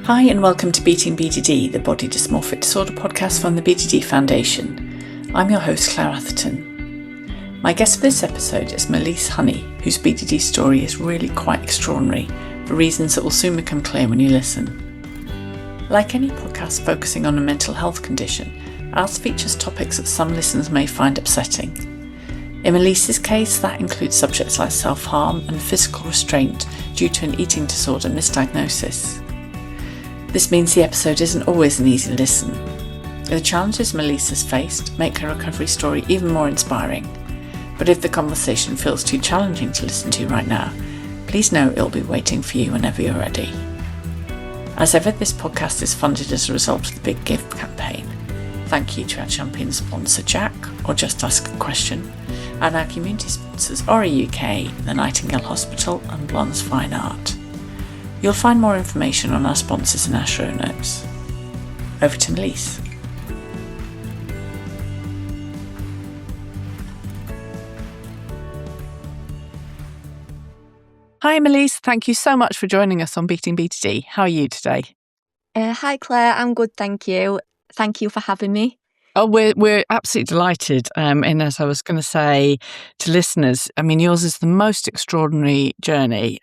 Hi and welcome to Beating BDD, the Body Dysmorphic Disorder podcast from the BDD Foundation. I'm your host, Claire Atherton. My guest for this episode is Malise Honey, whose BDD story is really quite extraordinary for reasons that will soon become clear when you listen. Like any podcast focusing on a mental health condition, ours features topics that some listeners may find upsetting. In Malise's case, that includes subjects like self-harm and physical restraint due to an eating disorder misdiagnosis. This means the episode isn't always an easy listen. The challenges Malise has faced make her recovery story even more inspiring. But if the conversation feels too challenging to listen to right now, please know it'll be waiting for you whenever you're ready. As ever, this podcast is funded as a result of the Big Give campaign. Thank you to our champion sponsor Jack, or Just Ask a Question, and our community sponsors Ori UK, the Nightingale Hospital and Blonde's Fine Art. You'll find more information on our sponsors in our show notes. Over to Malise. Hi Malise, thank you so much for joining us on Beating BDD. How are you today? Hi Claire, I'm good, thank you. Thank you for having me. Oh, we're absolutely delighted. And as I was going to say to listeners, I mean, yours is the most extraordinary journey.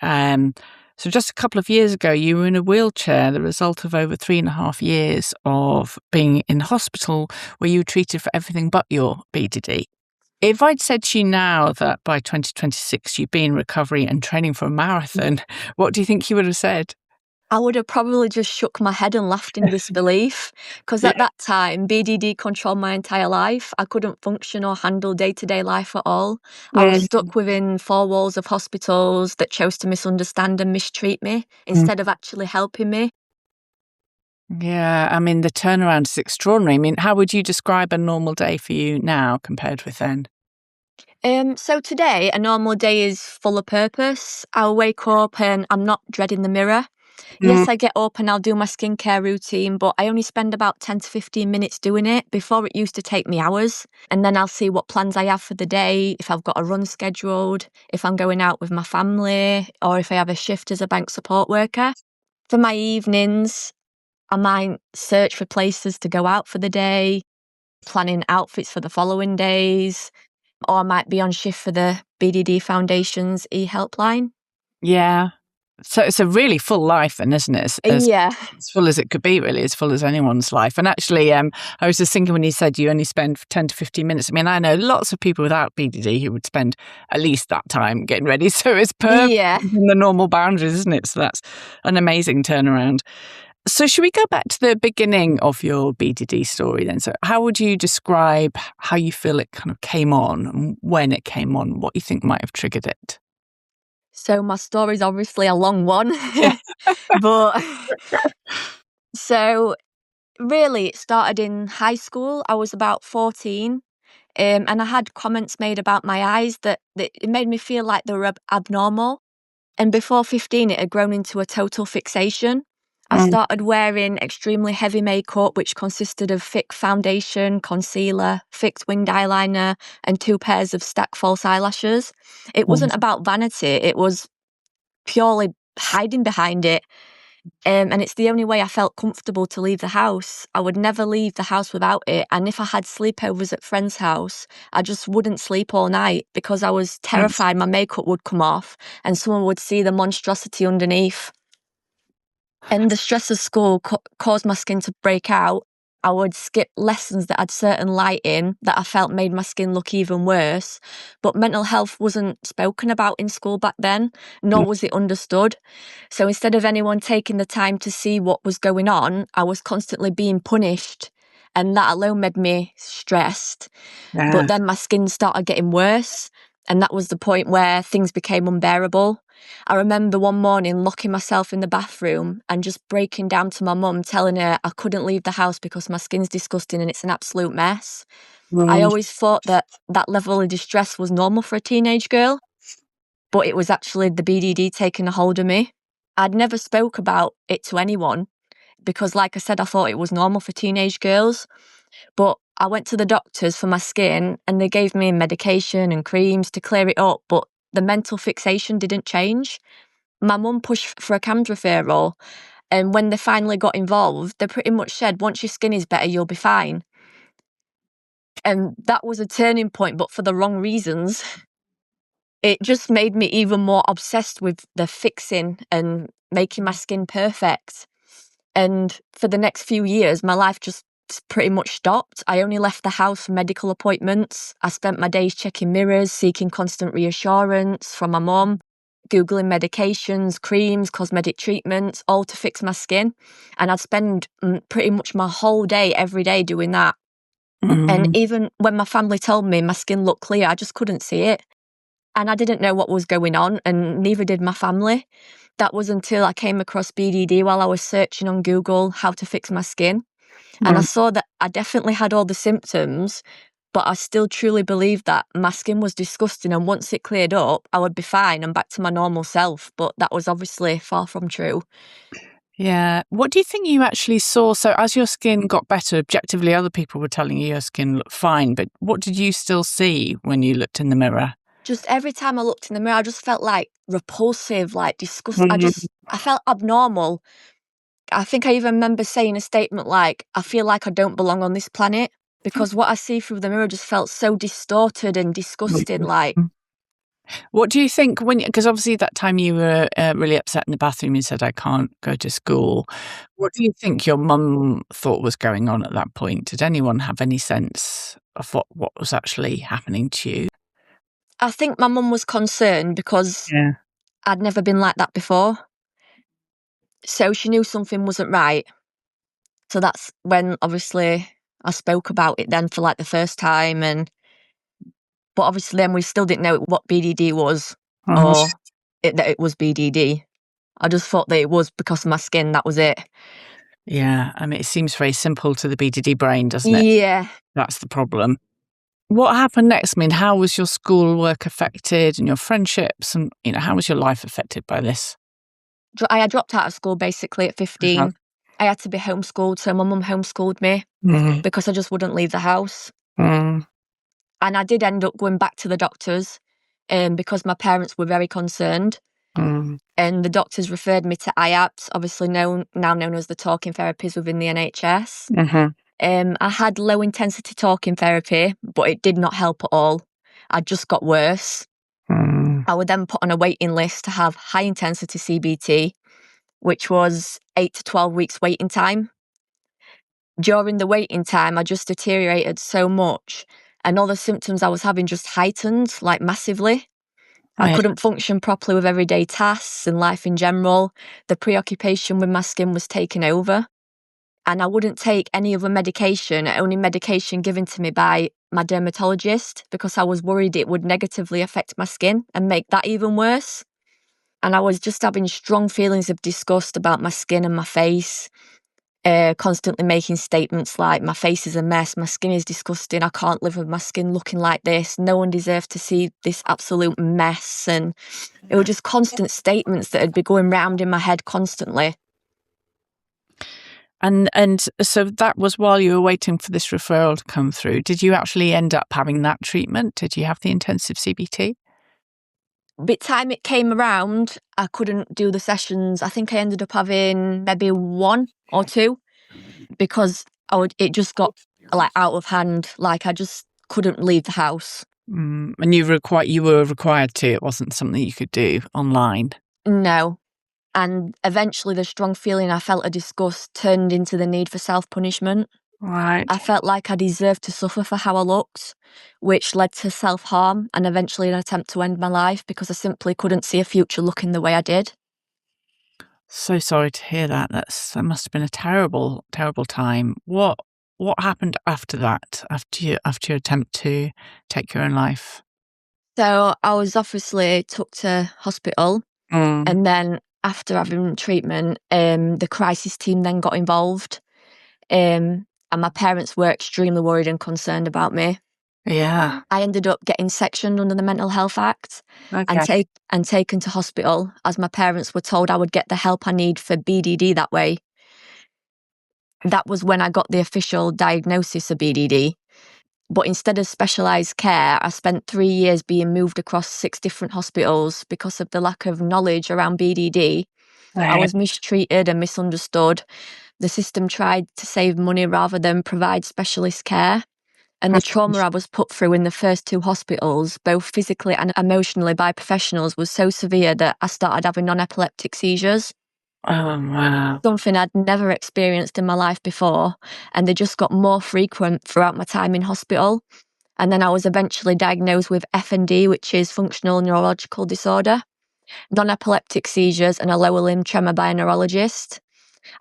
So just a couple of years ago, you were in a wheelchair, the result of over 3.5 years of being in hospital where you were treated for everything but your BDD. If I'd said to you now that by 2026 you'd be in recovery and training for a marathon, what do you think you would have said? I would have probably just shook my head and laughed in disbelief because at that time, BDD controlled my entire life. I couldn't function or handle day-to-day life at all. I was stuck within 4 walls of hospitals that chose to misunderstand and mistreat me instead of actually helping me. Yeah, I mean, the turnaround is extraordinary. I mean, how would you describe a normal day for you now compared with then? So today, a normal day is full of purpose. I'll wake up and I'm not dreading the mirror. Yes, I get up and I'll do my skincare routine, but I only spend about 10 to 15 minutes doing it. Before, it used to take me hours. And then I'll see what plans I have for the day, if I've got a run scheduled, if I'm going out with my family, or if I have a shift as a bank support worker. For my evenings, I might search for places to go out for the day, planning outfits for the following days, or I might be on shift for the BDD Foundation's e-helpline. Yeah. So it's a really full life then, isn't it? As full as it could be, really, as full as anyone's life. And actually, I was just thinking when you said you only spend 10 to 15 minutes. I mean, I know lots of people without BDD who would spend at least that time getting ready. So it's perfect in the normal boundaries, isn't it? So that's an amazing turnaround. So should we go back to the beginning of your BDD story then? So how would you describe how you feel it kind of came on and when it came on, what you think might have triggered it? So my story's obviously a long one, but so really it started in high school. I was about 14 and I had comments made about my eyes that it made me feel like they were abnormal. And before 15, it had grown into a total fixation. I started wearing extremely heavy makeup, which consisted of thick foundation, concealer, fixed winged eyeliner, and 2 pairs of stacked false eyelashes. It wasn't about vanity. It was purely hiding behind it. And it's the only way I felt comfortable to leave the house. I would never leave the house without it. And if I had sleepovers at friends' house, I just wouldn't sleep all night because I was terrified my makeup would come off and someone would see the monstrosity underneath. And the stress of school caused my skin to break out. I would skip lessons that had certain light in that I felt made my skin look even worse. But mental health wasn't spoken about in school back then, nor was it understood. So instead of anyone taking the time to see what was going on, I was constantly being punished. And that alone made me stressed. Yeah. But then my skin started getting worse. And that was the point where things became unbearable. I remember one morning locking myself in the bathroom and just breaking down to my mum, telling her I couldn't leave the house because my skin's disgusting and it's an absolute mess. I always thought that level of distress was normal for a teenage girl, but it was actually the BDD taking a hold of me. I'd never spoke about it to anyone because, like I said, I thought it was normal for teenage girls. But I went to the doctors for my skin and they gave me medication and creams to clear it up, but the mental fixation didn't change. My mum pushed for a CAMS referral And when they finally got involved, they pretty much said, once your skin is better, you'll be fine. And that was a turning point, but for the wrong reasons. It just made me even more obsessed with the fixing and making my skin perfect. And for the next few years, my life just pretty much stopped. I only left the house for medical appointments. I spent my days checking mirrors, seeking constant reassurance from my mum, Googling medications, creams, cosmetic treatments, all to fix my skin. And I'd spend pretty much my whole day, every day doing that. And even when my family told me my skin looked clear, I just couldn't see it. And I didn't know what was going on, and neither did my family. That was until I came across BDD while I was searching on Google how to fix my skin. And I saw that I definitely had all the symptoms, but I still truly believed that my skin was disgusting, and once it cleared up, I would be fine and back to my normal self. But that was obviously far from true. Yeah. What do you think you actually saw? So as your skin got better, objectively, other people were telling you your skin looked fine, but what did you still see when you looked in the mirror? Just every time I looked in the mirror, I just felt like repulsive, like disgust. I felt abnormal. I think I even remember saying a statement like, I feel like I don't belong on this planet, because what I see through the mirror just felt so distorted and disgusting. Like, What do you think because obviously that time you were really upset in the bathroom, you said, I can't go to school. What do you think your mum thought was going on at that point? Did anyone have any sense of what was actually happening to you? I think my mum was concerned because Yeah. I'd never been like that before. So she knew something wasn't right. So that's when obviously I spoke about it then for like the first time. But obviously then we still didn't know what BDD was or that it was BDD. I just thought that it was because of my skin, that was it. Yeah. I mean, it seems very simple to the BDD brain, doesn't it? Yeah. That's the problem. What happened next? I mean, how was your schoolwork affected and your friendships and, how was your life affected by this? I had dropped out of school basically at 15. Uh-huh. I had to be homeschooled, so my mum homeschooled me because I just wouldn't leave the house. And I did end up going back to the doctors because my parents were very concerned. And the doctors referred me to IAPS, obviously now known as the talking therapies within the NHS. I had low intensity talking therapy, but it did not help at all. I just got worse. I would then put on a waiting list to have high intensity CBT, which was 8 to 12 weeks waiting time. During the waiting time, I just deteriorated so much, and all the symptoms I was having just heightened, like massively. I couldn't function properly with everyday tasks and life in general. The preoccupation with my skin was taking over. And I wouldn't take any other medication, only medication given to me by my dermatologist, because I was worried it would negatively affect my skin and make that even worse. And I was just having strong feelings of disgust about my skin and my face, constantly making statements like, my face is a mess, my skin is disgusting, I can't live with my skin looking like this, no one deserves to see this absolute mess. And it were just constant statements that would be going round in my head constantly. And so that was while you were waiting for this referral to come through. Did you actually end up having that treatment? Did you have the intensive CBT? By the time it came around, I couldn't do the sessions. I think I ended up having maybe 1 or 2 because it just got like out of hand. Like I just couldn't leave the house. And you were required to. It wasn't something you could do online. No. And eventually the strong feeling I felt of disgust turned into the need for self-punishment. Right. I felt like I deserved to suffer for how I looked, which led to self-harm and eventually an attempt to end my life because I simply couldn't see a future looking the way I did. So sorry to hear that. That must have been a terrible, terrible time. What happened after that? After your attempt to take your own life? So I was obviously took to hospital, and then after having treatment, the crisis team then got involved, and my parents were extremely worried and concerned about me. Yeah. I ended up getting sectioned under the Mental Health Act and taken to hospital, as my parents were told I would get the help I need for BDD that way. That was when I got the official diagnosis of BDD. But instead of specialised care, I spent 3 years being moved across 6 different hospitals because of the lack of knowledge around BDD. I was mistreated and misunderstood. The system tried to save money rather than provide specialist care. And the trauma I was put through in the first 2 hospitals, both physically and emotionally by professionals, was so severe that I started having non-epileptic seizures. Oh, wow. Something I'd never experienced in my life before. And they just got more frequent throughout my time in hospital. And then I was eventually diagnosed with FND, which is functional neurological disorder, non-epileptic seizures and a lower limb tremor by a neurologist.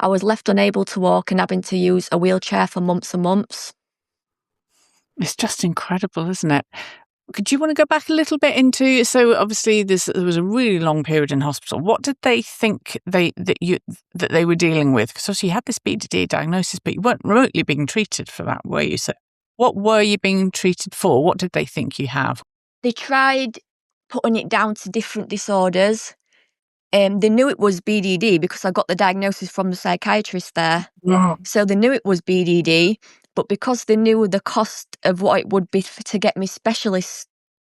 I was left unable to walk and having to use a wheelchair for months and months. It's just incredible, isn't it? Do you want to go back a little bit into, so obviously there was a really long period in hospital. What did they think that they were dealing with? Because obviously you had this BDD diagnosis, but you weren't remotely being treated for that, were you? So what were you being treated for? What did they think you have? They tried putting it down to different disorders. They knew it was BDD because I got the diagnosis from the psychiatrist there. Yeah. So they knew it was BDD, but because they knew the cost of what it would be to get me specialist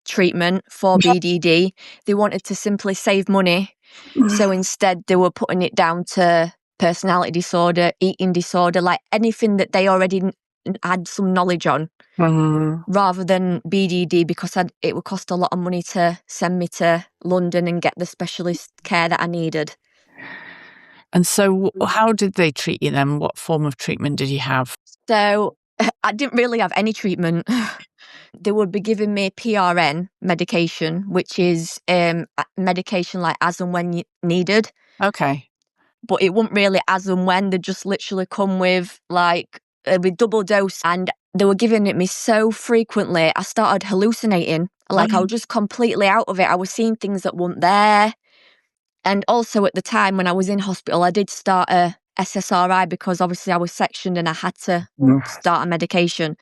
treatment for BDD, they wanted to simply save money. So instead they were putting it down to personality disorder, eating disorder, like anything that they already had some knowledge on, rather than BDD, because it would cost a lot of money to send me to London and get the specialist care that I needed. And so how did they treat you then? What form of treatment did you have? So I didn't really have any treatment. They would be giving me PRN medication, which is medication like as and when needed. Okay. But it wasn't really as and when. They just literally come with with double dose, and they were giving it me so frequently. I started hallucinating. Like I was just completely out of it. I was seeing things that weren't there. And also at the time when I was in hospital, I did start a SSRI because obviously I was sectioned and I had to start a medication.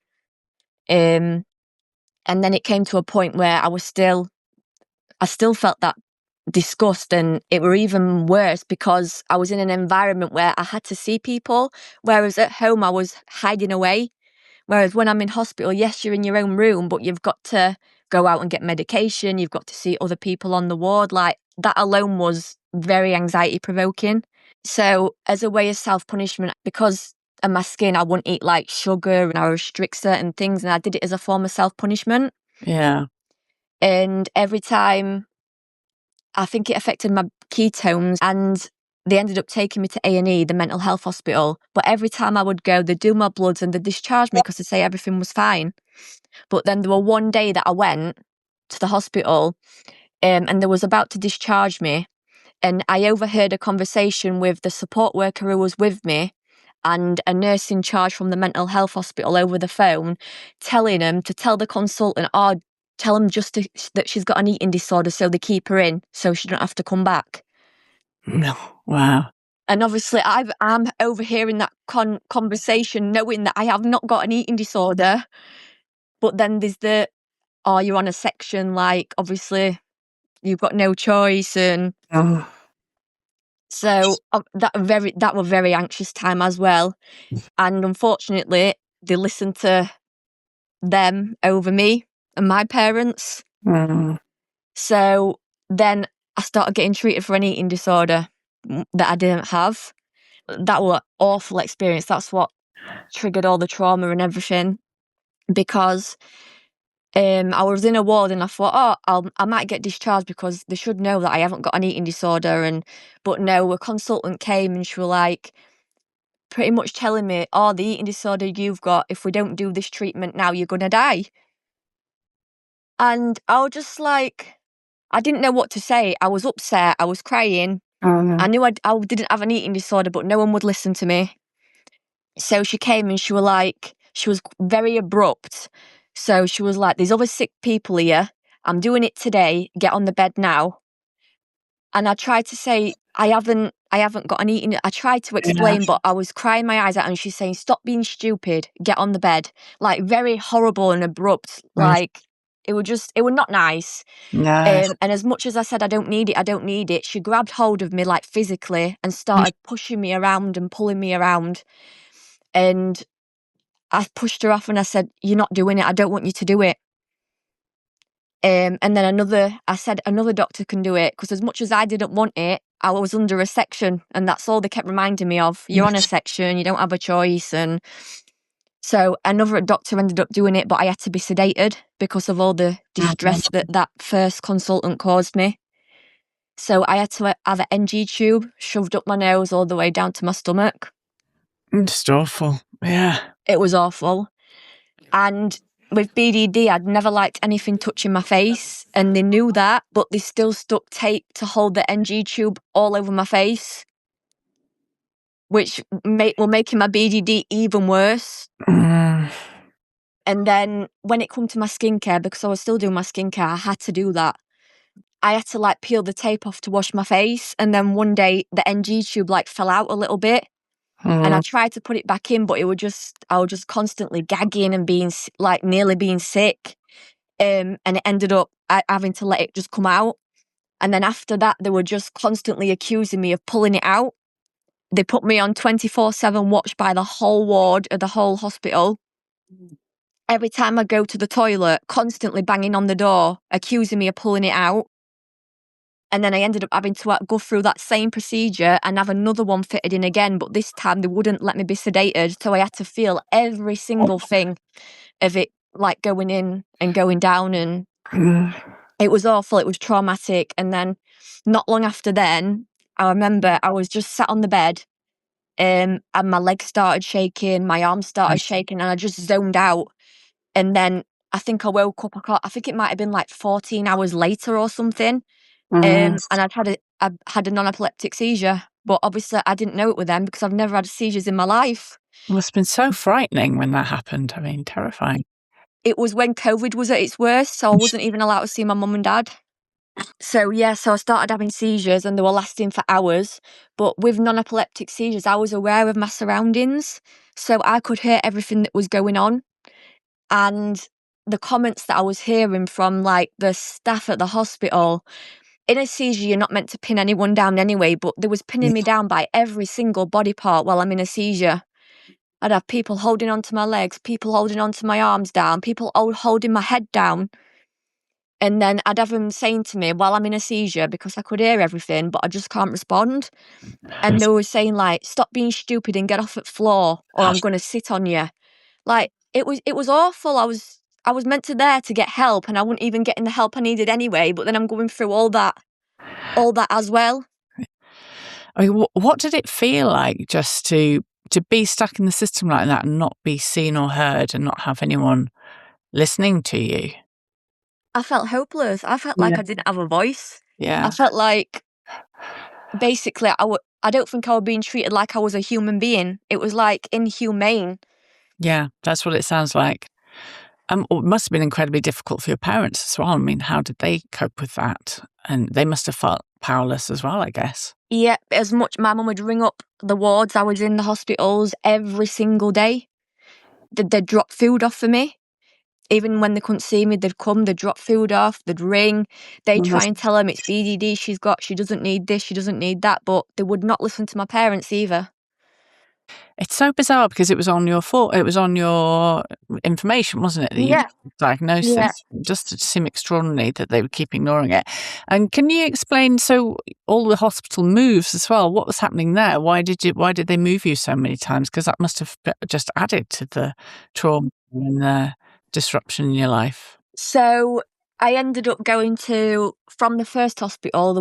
And then it came to a point where I still felt that disgust, and it were even worse because I was in an environment where I had to see people, whereas at home I was hiding away. Whereas when I'm in hospital, yes, you're in your own room, but you've got to go out and get medication, you've got to see other people on the ward. Like that alone was very anxiety provoking. So as a way of self-punishment, because of my skin, I wouldn't eat like sugar and I restrict certain things, and I did it as a form of self-punishment. Yeah. And every time, I think it affected my ketones, and they ended up taking me to A&E, the mental health hospital. But every time I would go, they'd do my bloods and they'd discharge me because they say everything was fine. But then there was one day that I went to the hospital and they was about to discharge me, and I overheard a conversation with the support worker who was with me and a nurse in charge from the mental health hospital over the phone, telling them to tell the consultant, tell them that she's got an eating disorder so they keep her in so she don't have to come back. No. Wow. And obviously I'm overhearing that conversation knowing that I have not got an eating disorder. But then there's you're on a section, like obviously you've got no choice. And so that was a very anxious time as well. And unfortunately they listened to them over me and my parents. So then I started getting treated for an eating disorder that I didn't have. That was an awful experience. That's what triggered all the trauma and everything, because I was in a ward and I thought, I might get discharged because they should know that I haven't got an eating disorder. But no, a consultant came and she was like, pretty much telling me, the eating disorder you've got, if we don't do this treatment now, you're going to die. And I was just like, I didn't know what to say. I was upset. I was crying. I knew I didn't have an eating disorder, but no one would listen to me. So she came and she was very abrupt. So she was like, there's other sick people here. I'm doing it today. Get on the bed now. And I tried to say, I haven't got an eating. I tried to explain, but I was crying my eyes out, and she's saying, stop being stupid. Get on the bed. Like very horrible and abrupt. Like it was not nice. No. And as much as I said, I don't need it, she grabbed hold of me like physically and started pushing me around and pulling me around. And I pushed her off and I said, you're not doing it. I don't want you to do it. And then I said, another doctor can do it, because as much as I didn't want it, I was under a section, and that's all they kept reminding me of. You're on a section, you don't have a choice. And so another doctor ended up doing it, but I had to be sedated because of all the distress that first consultant caused me. So I had to have an NG tube shoved up my nose all the way down to my stomach. Just awful. Yeah. It was awful. And with BDD, I'd never liked anything touching my face, and they knew that, but they still stuck tape to hold the NG tube all over my face, which were making my BDD even worse. And then when it come to my skincare, because I was still doing my skincare, I had to do that. I had to like peel the tape off to wash my face, and then one day the NG tube like fell out a little bit. And I tried to put it back in, but I was just constantly gagging and being like nearly being sick. And it ended up having to let it just come out. And then after that, they were just constantly accusing me of pulling it out. They put me on 24/7 watch by the whole ward of the whole hospital. Every time I go to the toilet, constantly banging on the door, accusing me of pulling it out. And then I ended up having to go through that same procedure and have another one fitted in again. But this time they wouldn't let me be sedated. So I had to feel every single thing of it like going in and going down. And it was awful. It was traumatic. And then not long after then, I remember I was just sat on the bed and my legs started shaking, my arms started shaking, and I just zoned out. And then I think I woke up, I think it might have been like 14 hours later or something. And I'd had a non-epileptic seizure, but obviously I didn't know it with them because I've never had seizures in my life. It must have been so frightening when that happened. I mean, terrifying. It was when COVID was at its worst, so I wasn't even allowed to see my mum and dad. So yeah, so I started having seizures and they were lasting for hours. But with non-epileptic seizures, I was aware of my surroundings, so I could hear everything that was going on. And the comments that I was hearing from like the staff at the hospital, in a seizure, you're not meant to pin anyone down anyway, but they was pinning me down by every single body part while I'm in a seizure. I'd have people holding onto my legs, people holding onto my arms down, people holding my head down. And then I'd have them saying to me while I'm in a seizure, because I could hear everything, but I just can't respond. And they were saying like, stop being stupid and get off at floor or I'm going to sit on you. Like, it was awful. I was meant to there to get help and I wasn't even getting the help I needed anyway, but then I'm going through all that as well. I mean, what did it feel like just to be stuck in the system like that and not be seen or heard and not have anyone listening to you? I felt hopeless. I felt like I didn't have a voice. Yeah. I felt like basically I don't think I was being treated like I was a human being. It was like inhumane. Yeah, that's what it sounds like. It must have been incredibly difficult for your parents as well. I mean, how did they cope with that? And they must have felt powerless as well, I guess. Yeah, as much my mum would ring up the wards I was in, the hospitals, every single day. They'd drop food off for me. Even when they couldn't see me, they'd come, they'd drop food off, they'd ring. They'd try and tell them it's BDD she doesn't need this, she doesn't need that, but they would not listen to my parents either. It's so bizarre because it was on your information, wasn't it? Yeah. Diagnosis. Yeah. Just to seem extraordinary that they would keep ignoring it. And can you explain, so all the hospital moves as well, what was happening there? Why did they move you so many times? Because that must have just added to the trauma and the disruption in your life. So I ended up going from the first hospital,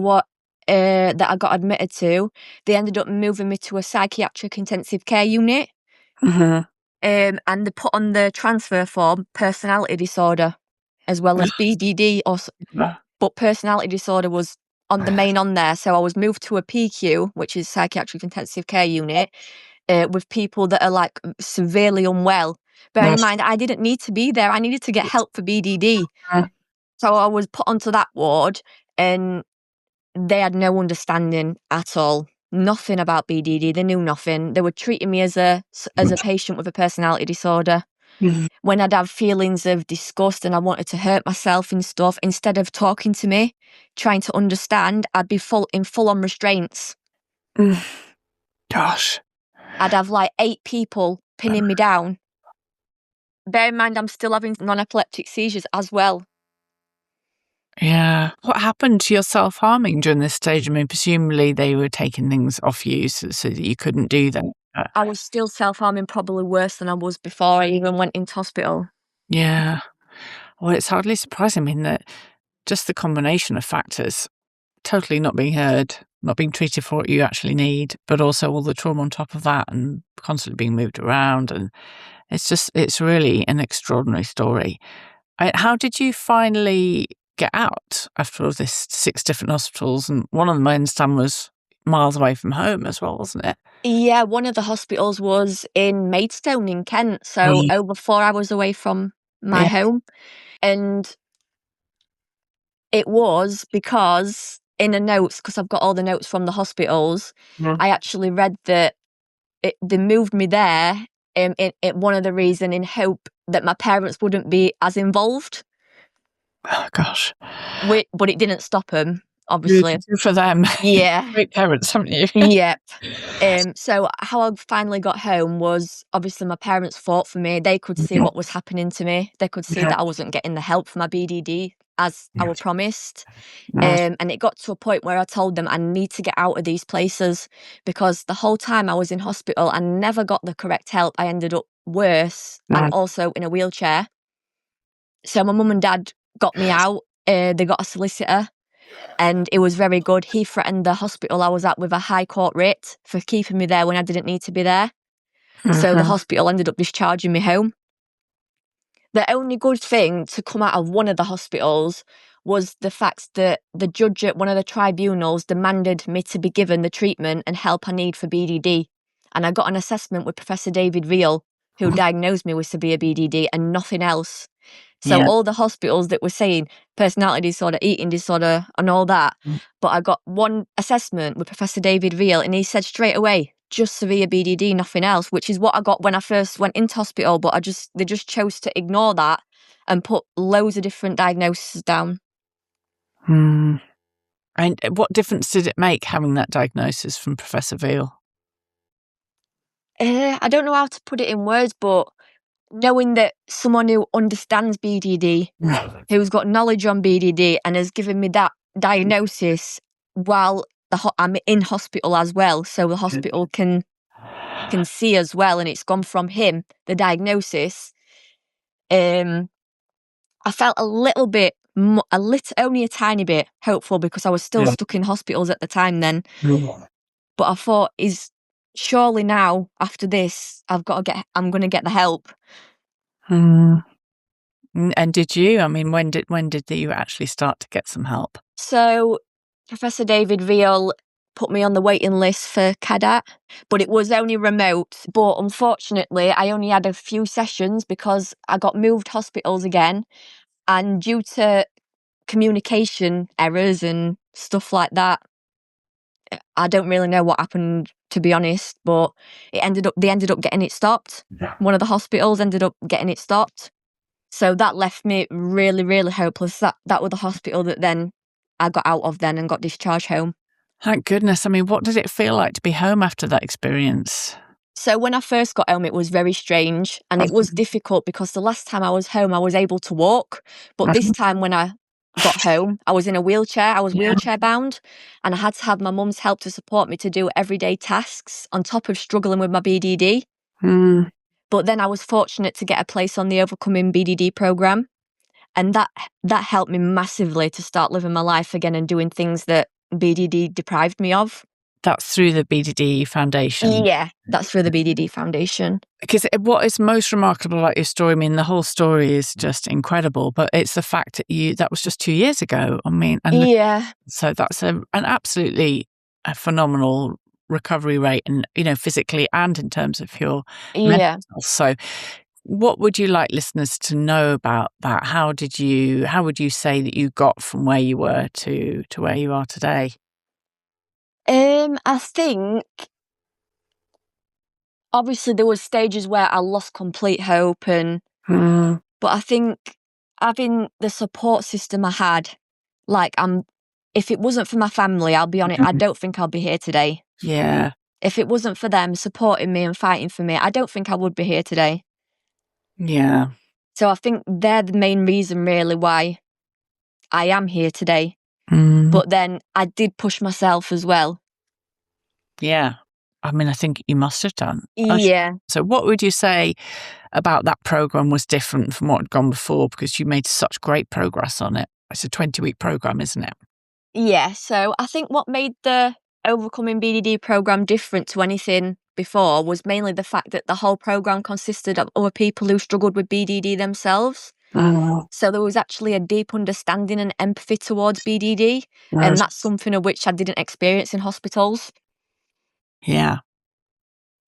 that I got admitted to, they ended up moving me to a psychiatric intensive care unit. Mm-hmm. And they put on the transfer form personality disorder as well as BDD, but personality disorder was on there. So I was moved to a PQ, which is psychiatric intensive care unit, with people that are like severely unwell. Bear in mind, I didn't need to be there. I needed to get help for BDD. So I was put onto that ward and they had no understanding at all. Nothing about BDD. They knew nothing. They were treating me as a patient with a personality disorder. Mm-hmm. When I'd have feelings of disgust and I wanted to hurt myself and stuff, instead of talking to me, trying to understand, I'd be in full-on restraints. Gosh. I'd have like 8 people pinning me down. Bear in mind, I'm still having non-epileptic seizures as well. Yeah. What happened to your self-harming during this stage? I mean, presumably they were taking things off you so that you couldn't do that. I was still self-harming, probably worse than I was before I even went into hospital. Yeah. Well, it's hardly surprising, I mean, that just the combination of factors, totally not being heard, not being treated for what you actually need, but also all the trauma on top of that and constantly being moved around. And it's really an extraordinary story. How did you finally get out after all this 6 different hospitals? And one of them, I understand, was miles away from home as well, wasn't it? Yeah, one of the hospitals was in Maidstone in Kent, so over 4 hours away from my home. And it was because in the notes, because I've got all the notes from the hospitals, I actually read that they moved me there one of the reason in hope that my parents wouldn't be as involved. Oh, gosh. But it didn't stop them, obviously. Good for them. Yeah. Great parents, haven't you? Yep. So how I finally got home was obviously my parents fought for me. They could see what was happening to me. They could see that I wasn't getting the help for my BDD as I was promised. And it got to a point where I told them I need to get out of these places because the whole time I was in hospital, I never got the correct help. I ended up worse and also in a wheelchair. So my mum and dad got me out. They got a solicitor. And it was very good. He threatened the hospital I was at with a high court writ for keeping me there when I didn't need to be there. So the hospital ended up discharging me home. The only good thing to come out of one of the hospitals was the fact that the judge at one of the tribunals demanded me to be given the treatment and help I need for BDD. And I got an assessment with Professor David Reel, who diagnosed me with severe BDD and nothing else. So all the hospitals that were saying personality disorder, eating disorder and all that, but I got one assessment with Professor David Reel and he said straight away, just severe BDD, nothing else, which is what I got when I first went into hospital, but they just chose to ignore that and put loads of different diagnoses down. And what difference did it make having that diagnosis from Professor Veal? I don't know how to put it in words, but knowing that someone who understands BDD, who's got knowledge on BDD and has given me that diagnosis while I'm in hospital as well, so the hospital can see as well, and it's gone from him, the diagnosis. I felt a little bit, only a tiny bit hopeful because I was still stuck in hospitals at the time then. But I thought, surely now after this, I'm going to get the help. And did you? I mean, when did you actually start to get some help? So Professor David Veal put me on the waiting list for CADAT, but it was only remote. But unfortunately, I only had a few sessions because I got moved hospitals again. And due to communication errors and stuff like that, I don't really know what happened, to be honest, but they ended up getting it stopped. One of the hospitals ended up getting it stopped. So that left me really, really hopeless. That was the hospital that then I got out of then and got discharged home. Thank goodness. I mean, what did it feel like to be home after that experience? So when I first got home, it was very strange and it was difficult because the last time I was home, I was able to walk. But this time when I got home, I was in a wheelchair. I was wheelchair bound and I had to have my mum's help to support me to do everyday tasks on top of struggling with my BDD. But then I was fortunate to get a place on the Overcoming BDD programme. And that helped me massively to start living my life again and doing things that BDD deprived me of. That's through the BDD Foundation? Yeah, that's through the BDD Foundation. Because what is most remarkable about your story, I mean, the whole story is just incredible, but it's the fact that was just 2 years ago. I mean, so that's an absolutely phenomenal recovery rate and, physically and in terms of your mental health. So what would you like listeners to know about that? How would you say that you got from where you were to where you are today? I think obviously there was stages where I lost complete hope but I think having the support system I had, if it wasn't for my family, I'll be honest, I don't think I'll be here today. Yeah. If it wasn't for them supporting me and fighting for me, I don't think I would be here today. Yeah. So I think they're the main reason really why I am here today. Mm. But then I did push myself as well. Yeah. I mean, I think you must have done. Yeah. So what would you say about that program was different from what had gone before? Because you made such great progress on it. It's a 20-week program, isn't it? Yeah. So I think what made the Overcoming BDD program different to anything before was mainly the fact that the whole program consisted of other people who struggled with BDD themselves. So there was actually a deep understanding and empathy towards BDD, and that's something of which I didn't experience in hospitals. Yeah,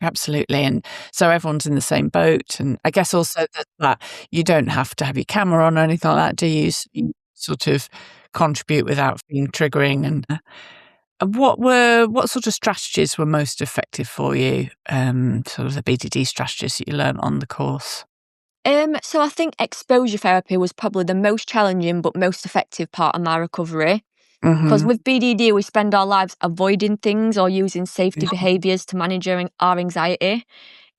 absolutely. And so everyone's in the same boat. And I guess also that you don't have to have your camera on or anything like that, do you? You sort of contribute without being triggering. And what sort of strategies were most effective for you? Sort of the BDD strategies that you learned on the course. So I think exposure therapy was probably the most challenging but most effective part of my recovery. Because with BDD, we spend our lives avoiding things or using safety behaviours to manage our anxiety.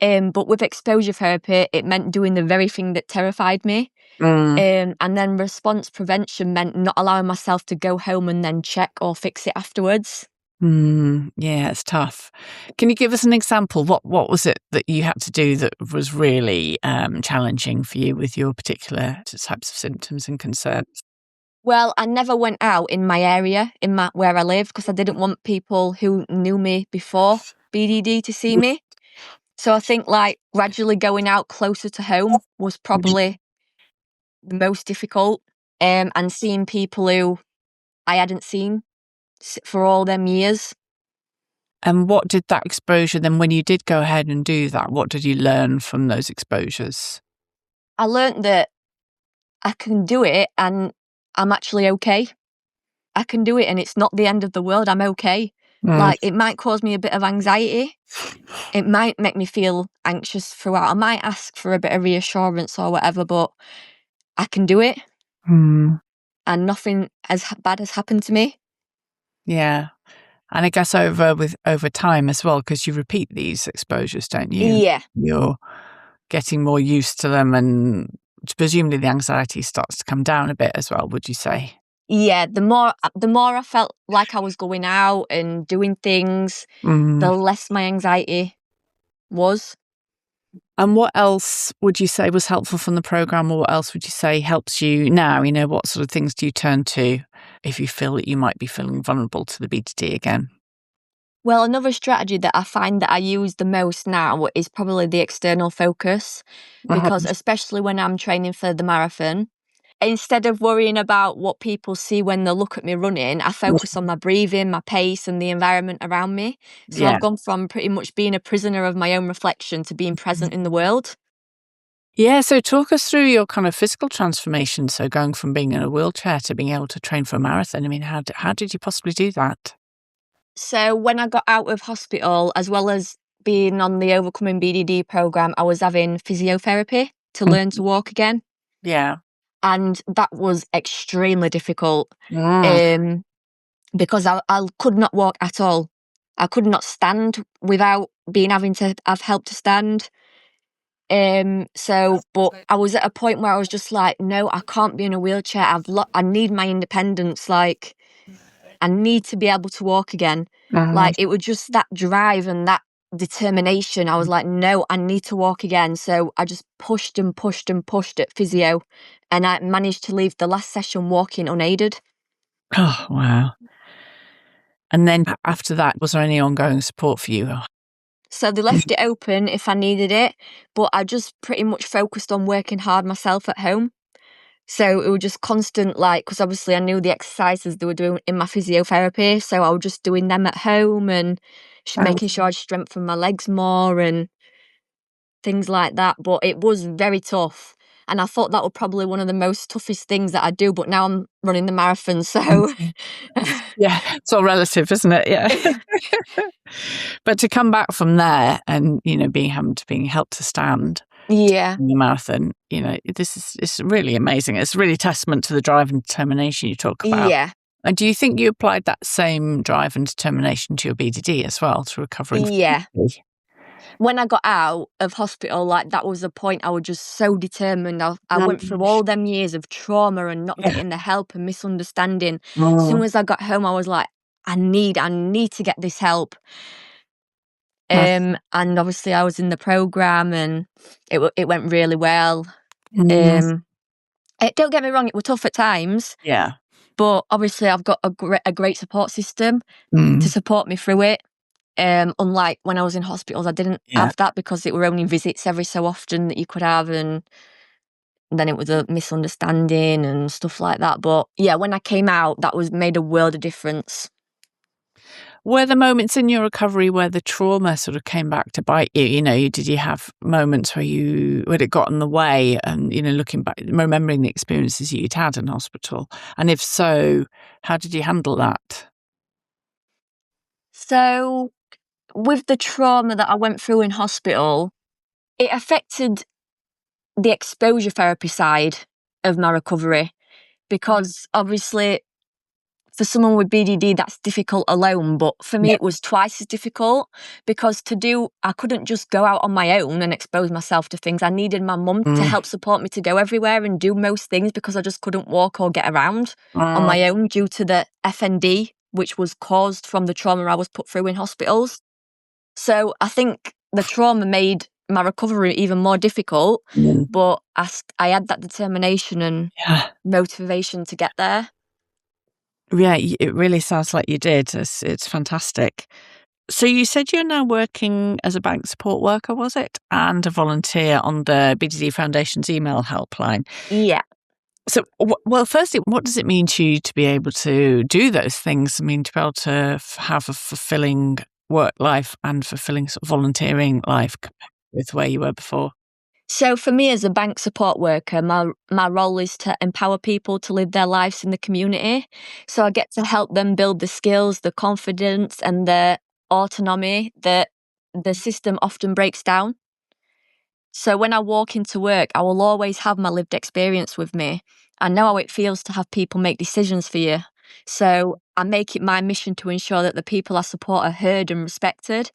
But with exposure therapy, it meant doing the very thing that terrified me. And then response prevention meant not allowing myself to go home and then check or fix it afterwards. Yeah, it's tough. Can you give us an example? What was it that you had to do that was really challenging for you with your particular types of symptoms and concerns? Well, I never went out in my area, where I live, because I didn't want people who knew me before BDD to see me. So I think gradually going out closer to home was probably the most difficult, and seeing people who I hadn't seen for all them years. And what did that exposure then, when you did go ahead and do that, what did you learn from those exposures? I learnt that I can do it and I'm actually okay. I can do it and it's not the end of the world. I'm okay. It might cause me a bit of anxiety. It might make me feel anxious throughout. I might ask for a bit of reassurance or whatever, but I can do it. And nothing as bad has happened to me. Yeah. And I guess over time as well, because you repeat these exposures, don't you? Yeah. You're getting more used to them, and presumably the anxiety starts to come down a bit as well, would you say? Yeah, the more I felt like I was going out and doing things, the less my anxiety was. And what else would you say was helpful from the program, or what else would you say helps you now? What sort of things do you turn to if you feel that you might be feeling vulnerable to the BDD again? Well, another strategy that I find that I use the most now is probably the external focus, because especially when I'm training for the marathon, instead of worrying about what people see when they look at me running, I focus on my breathing, my pace, and the environment around me. So I've gone from pretty much being a prisoner of my own reflection to being present in the world. Yeah, so talk us through your kind of physical transformation. So going from being in a wheelchair to being able to train for a marathon. How did you possibly do that? So when I got out of hospital, as well as being on the Overcoming BDD program, I was having physiotherapy to learn to walk again. Yeah. And that was extremely difficult because I could not walk at all. I could not stand without having to have help to stand. But I was at a point where I was just like, no, I can't be in a wheelchair. I need my independence. I need to be able to walk again. It was just that drive and that determination. I was like, no, I need to walk again. So I just pushed and pushed and pushed at physio, and I managed to leave the last session walking unaided. Oh, wow. And then after that, was there any ongoing support for you? So they left it open if I needed it, but I just pretty much focused on working hard myself at home. So it was just constant, because obviously I knew the exercises they were doing in my physiotherapy. So I was just doing them at home and making sure I'd strengthen my legs more and things like that. But it was very tough. And I thought that was probably one of the most toughest things that I do. But now I'm running the marathon, so... Yeah, it's all relative, isn't it? Yeah. But to come back from there and, being helped to stand Yeah. in the marathon, it's really amazing. It's really testament to the drive and determination you talk about. Yeah. And do you think you applied that same drive and determination to your BDD as well, to recovering? Yeah. When I got out of hospital, like, that was the point I was just so determined. I went through all them years of trauma and not getting the help and misunderstanding. As soon as I got home, I was like, I need to get this help. And obviously I was in the programme and it went really well. Don't get me wrong, it was tough at times. Yeah. But obviously I've got a great support system to support me through it. Unlike when I was in hospitals, I didn't have that because it were only visits every so often that you could have, and then it was a misunderstanding and stuff like that. But yeah, when I came out, that made a world of difference. Were there moments in your recovery where the trauma sort of came back to bite you? You know, did you have moments where it got in the way and, you know, looking back, remembering the experiences you'd had in hospital? And if so, how did you handle that? So with the trauma that I went through in hospital, it affected the exposure therapy side of my recovery because obviously for someone with BDD, that's difficult alone. But for me, it was twice as difficult because I couldn't just go out on my own and expose myself to things. I needed my mum to help support me to go everywhere and do most things because I just couldn't walk or get around on my own due to the FND, which was caused from the trauma I was put through in hospitals. So I think the trauma made my recovery even more difficult, but I had that determination and motivation to get there. Yeah, it really sounds like you did. It's fantastic. So you said you're now working as a bank support worker, was it? And a volunteer on the BDD Foundation's email helpline. Yeah. So, well, firstly, what does it mean to you to be able to do those things? I mean, to be able to have a fulfilling work life and fulfilling sort of volunteering life with where you were before? So for me as a bank support worker, my role is to empower people to live their lives in the community. So I get to help them build the skills, the confidence and the autonomy that the system often breaks down. So when I walk into work, I will always have my lived experience with me. I know how it feels to have people make decisions for you. So I make it my mission to ensure that the people I support are heard and respected.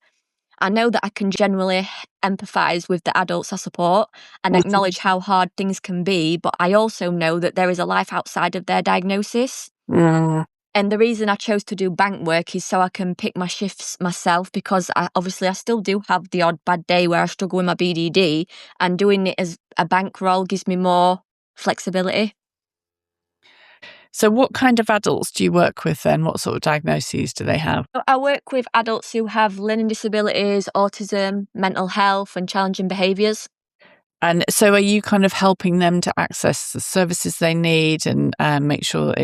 I know that I can generally empathise with the adults I support and acknowledge how hard things can be, but I also know that there is a life outside of their diagnosis. And the reason I chose to do bank work is so I can pick my shifts myself because I still do have the odd bad day where I struggle with my BDD, and doing it as a bank role gives me more flexibility. So what kind of adults do you work with then? What sort of diagnoses do they have? I work with adults who have learning disabilities, autism, mental health and challenging behaviours. And so are you kind of helping them to access the services they need and make sure that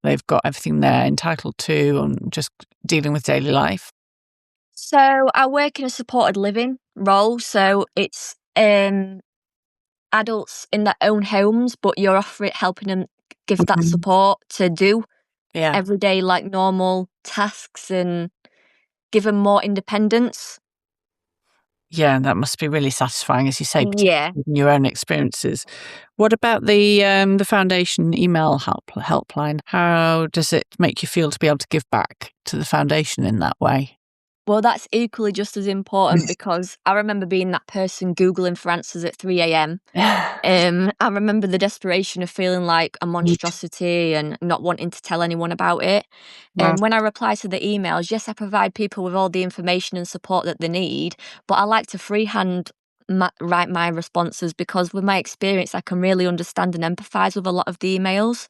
they've got everything they're entitled to and just dealing with daily life? So I work in a supported living role. So it's adults in their own homes, but you're helping them give that support to do everyday like normal tasks and give them more independence. Yeah, that must be really satisfying, as you say, Yeah. particularly in your own experiences. What about the foundation email helpline? How does it make you feel to be able to give back to the foundation in that way? Well, that's equally just as important because I remember being that person Googling for answers at 3 a.m. I remember the desperation of feeling like a monstrosity and not wanting to tell anyone about it. And when I reply to the emails, yes, I provide people with all the information and support that they need, but I like to freehand write my responses because with my experience, I can really understand and empathise with a lot of the emails.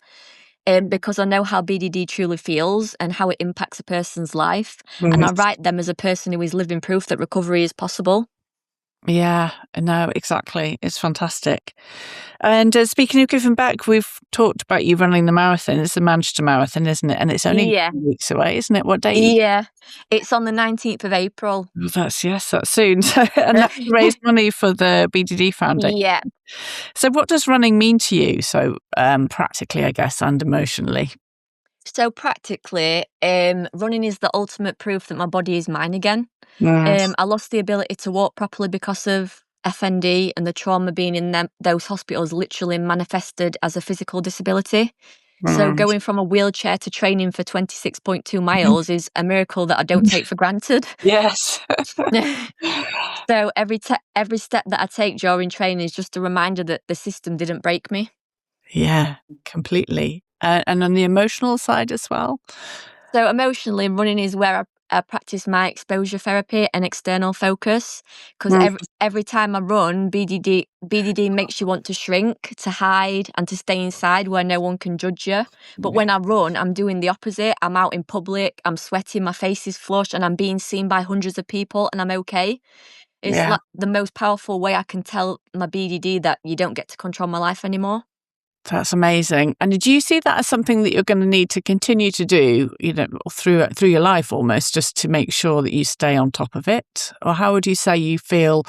Because I know how BDD truly feels and how it impacts a person's life. And I write them as a person who is living proof that recovery is possible. Yeah, no, exactly. It's fantastic. And speaking of giving back, we've talked about you running the marathon. It's the Manchester Marathon, isn't it? And it's only 2 weeks away, isn't it? What date? Yeah, it's on the 19th of April. Oh, that's soon. And that's to raise money for the BDD Foundation. Yeah. So what does running mean to you? So practically, I guess, and emotionally. So practically, running is the ultimate proof that my body is mine again. I lost the ability to walk properly because of FND, and the trauma being in those hospitals literally manifested as a physical disability. So going from a wheelchair to training for 26.2 miles is a miracle that I don't take for granted. Yes. So every step that I take during training is just a reminder that the system didn't break me. Yeah, completely. And on the emotional side as well? So emotionally, running is where I practice my exposure therapy and external focus, because every time I run, BDD makes you want to shrink, to hide, and to stay inside where no one can judge you. But when I run, I'm doing the opposite. I'm out in public, I'm sweating, my face is flushed, and I'm being seen by hundreds of people, and I'm okay. It's like the most powerful way I can tell my BDD that you don't get to control my life anymore. That's amazing. And did you see that as something that you're going to need to continue to do, through your life almost, just to make sure that you stay on top of it? Or how would you say you feel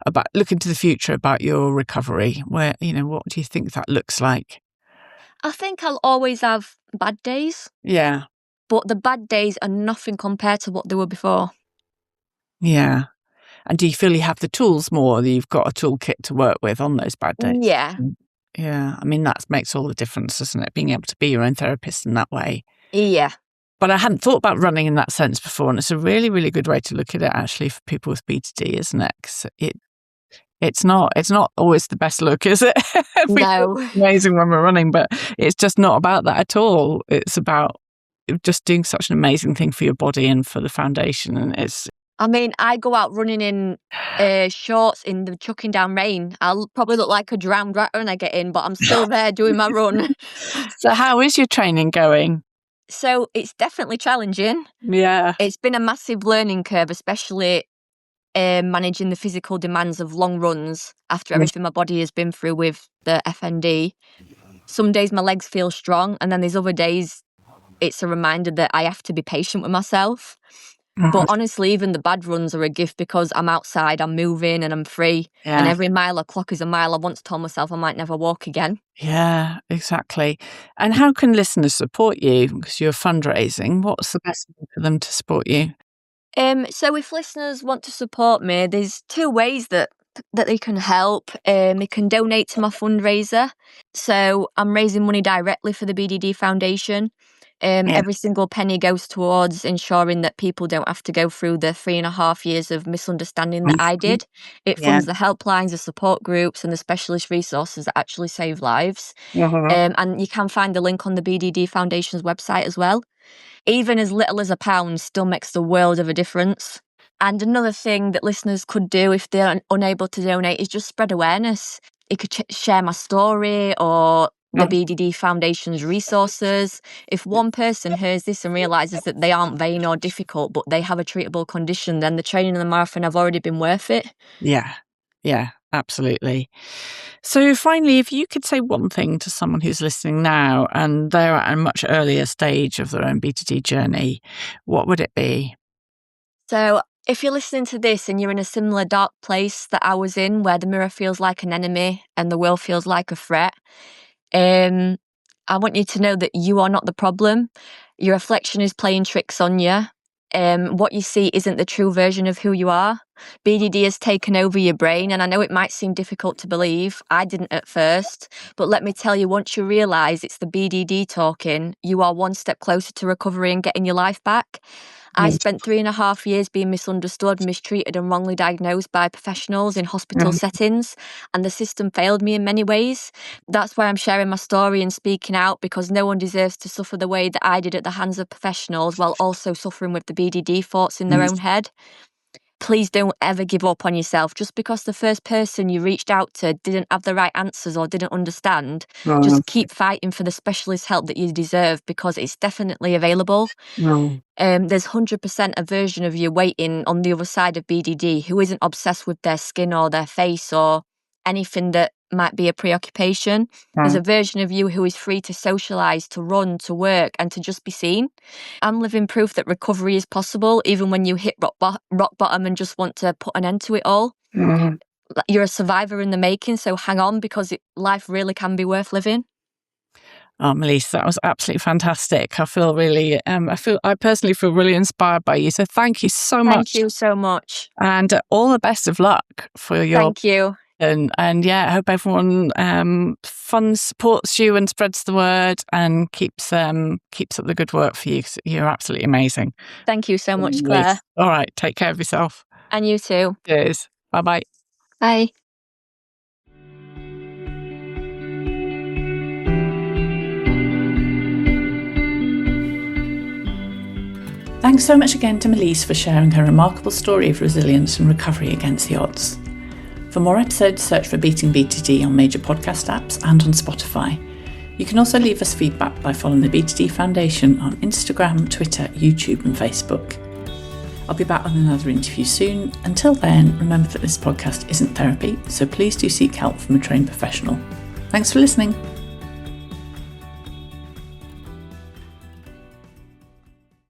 about looking to the future about your recovery? What do you think that looks like? I think I'll always have bad days. Yeah. But the bad days are nothing compared to what they were before. Yeah. And do you feel you have the tools more? That you've got a toolkit to work with on those bad days? Yeah. Yeah. I mean, that makes all the difference, doesn't it? Being able to be your own therapist in that way. Yeah. But I hadn't thought about running in that sense before. And it's a really, really good way to look at it, actually, for people with BDD, isn't it? 'Cause it's not always the best look, is it? No. It's amazing when we're running, but it's just not about that at all. It's about just doing such an amazing thing for your body and for the foundation. And I mean, I go out running in shorts in the chucking down rain. I'll probably look like a drowned rat when I get in, but I'm still there doing my run. So how is your training going? So it's definitely challenging. Yeah. It's been a massive learning curve, especially managing the physical demands of long runs after everything my body has been through with the FND. Some days my legs feel strong, and then there's other days it's a reminder that I have to be patient with myself. But honestly, even the bad runs are a gift because I'm outside, I'm moving, and I'm free. Yeah. And every mile I clock is a mile. I once told myself I might never walk again. Yeah, exactly. And how can listeners support you? Because you're fundraising. What's the best way for them to support you? So if listeners want to support me, there's two ways that they can help. They can donate to my fundraiser. So I'm raising money directly for the BDD Foundation. Every single penny goes towards ensuring that people don't have to go through the 3.5 years of misunderstanding that I did. It funds the helplines, the support groups, and the specialist resources that actually save lives. And you can find the link on the BDD Foundation's website as well. Even as little as £1 still makes the world of a difference. And another thing that listeners could do if they're unable to donate is just spread awareness. You could share my story or the BDD Foundation's resources. If one person hears this and realises that they aren't vain or difficult, but they have a treatable condition, then the training and the marathon have already been worth it. Yeah, absolutely. So finally, if you could say one thing to someone who's listening now and they're at a much earlier stage of their own BDD journey, what would it be? So if you're listening to this and you're in a similar dark place that I was in, where the mirror feels like an enemy and the world feels like a threat, I want you to know that you are not the problem. Your reflection is playing tricks on you. What you see isn't the true version of who you are. BDD has taken over your brain, and I know it might seem difficult to believe. I didn't at first, but let me tell you, once you realise it's the BDD talking, you are one step closer to recovery and getting your life back. I spent 3.5 years being misunderstood, mistreated, and wrongly diagnosed by professionals in hospital settings, and the system failed me in many ways. That's why I'm sharing my story and speaking out, because no one deserves to suffer the way that I did at the hands of professionals while also suffering with the BDD thoughts in their own head. Please don't ever give up on yourself. Just because the first person you reached out to didn't have the right answers or didn't understand, just keep fighting for the specialist help that you deserve, because it's definitely available. There's 100% a version of you waiting on the other side of BDD who isn't obsessed with their skin or their face or anything that might be a preoccupation. There's a version of you who is free to socialise, to run, to work, and to just be seen. I'm living proof that recovery is possible, even when you hit rock bottom and just want to put an end to it all. You're a survivor in the making, so hang on, because life really can be worth living. Oh, Malise, that was absolutely fantastic. I feel really, I personally feel really inspired by you. So thank you so much. Thank you so much. And all the best of luck for your Thank you. Excellent. And yeah, I hope everyone supports you and spreads the word and keeps up the good work for you. 'Cause you're absolutely amazing. Thank you so much, Claire. All right. Take care of yourself. And you too. Cheers. Bye-bye. Bye. Thanks so much again to Malise for sharing her remarkable story of resilience and recovery against the odds. For more episodes, search for Beating BDD on major podcast apps and on Spotify. You can also leave us feedback by following the BDD Foundation on Instagram, Twitter, YouTube and Facebook. I'll be back with another interview soon. Until then, remember that this podcast isn't therapy, so please do seek help from a trained professional. Thanks for listening.